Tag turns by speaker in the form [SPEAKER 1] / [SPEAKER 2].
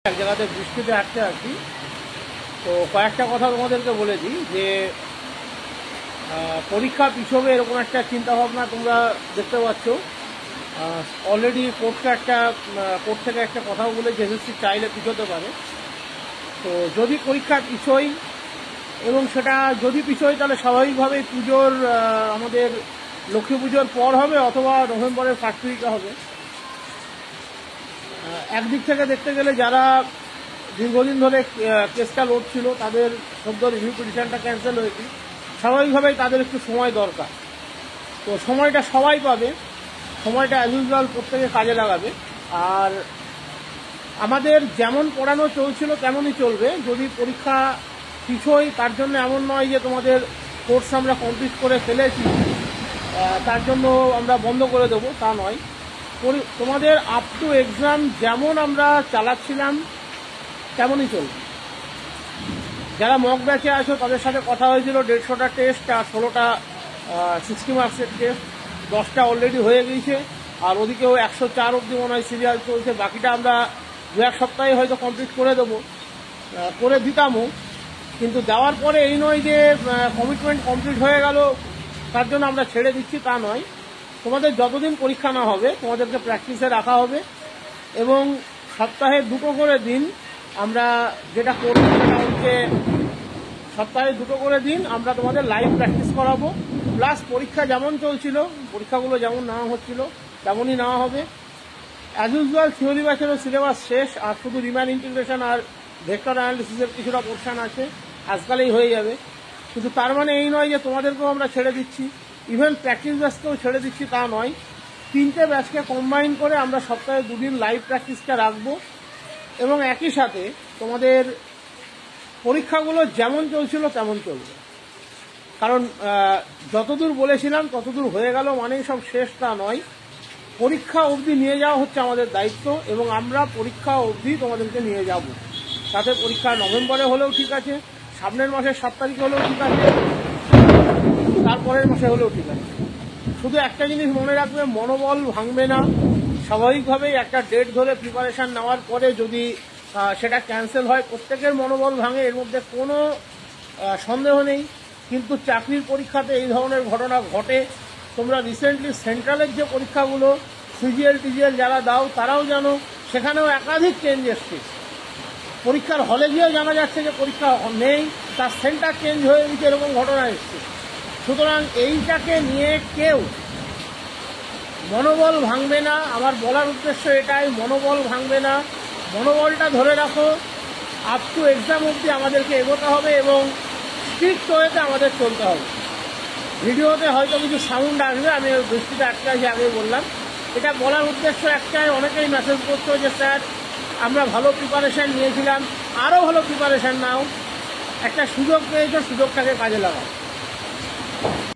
[SPEAKER 1] এক জায়গাতে বৃষ্টিতে আটকে আছি। তো কয়েকটা কথা তোমাদেরকে বলে দিই যে পরীক্ষা পিছবে এরকম একটা চিন্তাভাবনা তোমরা দেখতে পাচ্ছ। অলরেডি কোর্ট থেকে একটা কথাও বলেছে এসএসসি চাইলে পিছোতে পারে। তো যদি পরীক্ষা পিছোই এবং সেটা যদি পিছোই তাহলে স্বাভাবিকভাবেই পুজোর আমাদের লক্ষ্মী পুজোর পর হবে অথবা নভেম্বরের ফার্স্ট উইকে হবে। একদিক থেকে দেখতে গেলে যারা দীর্ঘদিন ধরে কেসটা লড়ছিল তাদের সদ্য রিভিউ পিটিশনটা ক্যান্সেল হয়েছে, স্বাভাবিকভাবেই তাদের একটু সময় দরকার। তো সময়টা সবাই পাবে, সময়টা অ্যাজ ইউজুয়াল প্রত্যেকে কাজে লাগাবে। আর আমাদের যেমন পড়ানো চলছিল তেমনই চলবে। যদি পরীক্ষা পিছোই তার জন্য এমন নয় যে তোমাদের কোর্স আমরা কমপ্লিট করে ফেলেছি তার জন্য আমরা বন্ধ করে দেবো, তা নয়। তোমাদের আপ টু এক্সাম যেমন আমরা চালাচ্ছিলাম তেমনই চলবে। যারা মক ব্যাচে আছো তাদের সাথে কথা হয়েছিল 150টা টেস্ট আর 16টা 60 মার্কসের টেস্ট, 10টা অলরেডি হয়ে গিয়েছে। আর ওদিকেও 104 অবধি মনে হয় সিরিয়াল চলছে। বাকিটা আমরা 2-1 সপ্তাহে হয়তো কমপ্লিট করে দেবো, করে দিতামও। কিন্তু দেওয়ার পরে এই নয় যে কমিটমেন্ট কমপ্লিট হয়ে গেল তার জন্য আমরা ছেড়ে দিচ্ছি, তা নয়। তোমাদের যতদিন পরীক্ষা না হবে তোমাদেরকে প্র্যাকটিসে রাখা হবে এবং সপ্তাহে 2টো করে দিন আমরা যেটা করবো সেটা হচ্ছে সপ্তাহে 2টো করে দিন আমরা তোমাদের লাইভ প্র্যাকটিস করাবো। প্লাস পরীক্ষা যেমন চলছিল, পরীক্ষাগুলো যেমন নেওয়া হচ্ছিল তেমনই নেওয়া হবে। অ্যাজ ইউজুয়াল থিওরি ব্যাচেরও সিলেবাস শেষ, আর শুধু রিম্যান ইন্টিগ্রেশন আর ভেক্টর অ্যানালিসিসের কিছুটা পোর্শন আছে, আজকালেই হয়ে যাবে। কিন্তু তার মানে এই নয় যে তোমাদেরকেও আমরা ছেড়ে দিচ্ছি, ইভেন প্র্যাকটিস ব্যাচকেও ছেড়ে দিচ্ছি তা নয়। 3টে ব্যাচকে কম্বাইন করে আমরা সপ্তাহে 2 দিন লাইভ প্র্যাকটিসটা রাখবো এবং একই সাথে তোমাদের পরীক্ষাগুলো যেমন চলছিল তেমন চলবে। কারণ যতদূর বলেছিলাম ততদূর হয়ে গেল মানেই সব শেষ তা নয়। পরীক্ষা অবধি নিয়ে যাওয়া হচ্ছে আমাদের দায়িত্ব এবং আমরা পরীক্ষা অবধি তোমাদেরকে নিয়ে যাব। তাতে পরীক্ষা নভেম্বরে হলেও ঠিক আছে, সামনের মাসের 7 তারিখে হলেও ঠিক আছে, তারপরের মাসে হলেও ঠিক আছে। শুধু একটা জিনিস মনে রাখবে, মনোবল ভাঙবে না। স্বাভাবিকভাবেই একটা ডেট ধরে প্রিপারেশান নেওয়ার পরে যদি সেটা ক্যান্সেল হয় প্রত্যেকের মনোবল ভাঙে, এর মধ্যে কোনো সন্দেহ নেই। কিন্তু চাকরির পরীক্ষাতে এই ধরনের ঘটনা ঘটে। তোমরা রিসেন্টলি সেন্ট্রালের যে পরীক্ষাগুলো সিজিএল টিজিএল যারা দাও তারাও জানো, সেখানেও একাধিক চেঞ্জ এসছে। পরীক্ষার হলে গিয়েও জানা যাচ্ছে যে পরীক্ষা নেই, তার সেন্টার চেঞ্জ হয়ে গেছে, এরকম ঘটনা এসছে। সুতরাং এইটাকে নিয়ে কেউ মনোবল ভাঙবে না। আমার বলার উদ্দেশ্য এটাই, মনোবল ভাঙবে না, মনোবলটা ধরে রাখো। আপ টু এক্সাম অবধি আমাদেরকে এগোতে হবে এবং স্ট্রিক্ট ওয়েতে আমাদের চলতে হবে। ভিডিওতে হয়তো কিছু সাউন্ড আসবে, আমি বৃষ্টিতে আটকে আছি আগে বললাম। এটা বলার উদ্দেশ্য একটাই, অনেকেই মেসেজ করছো যে স্যার আমরা ভালো প্রিপারেশান নিয়েছিলাম, আরও ভালো প্রিপারেশান নাও। একটা সুযোগ পেয়েছো, সুযোগটাকে কাজে লাগাও।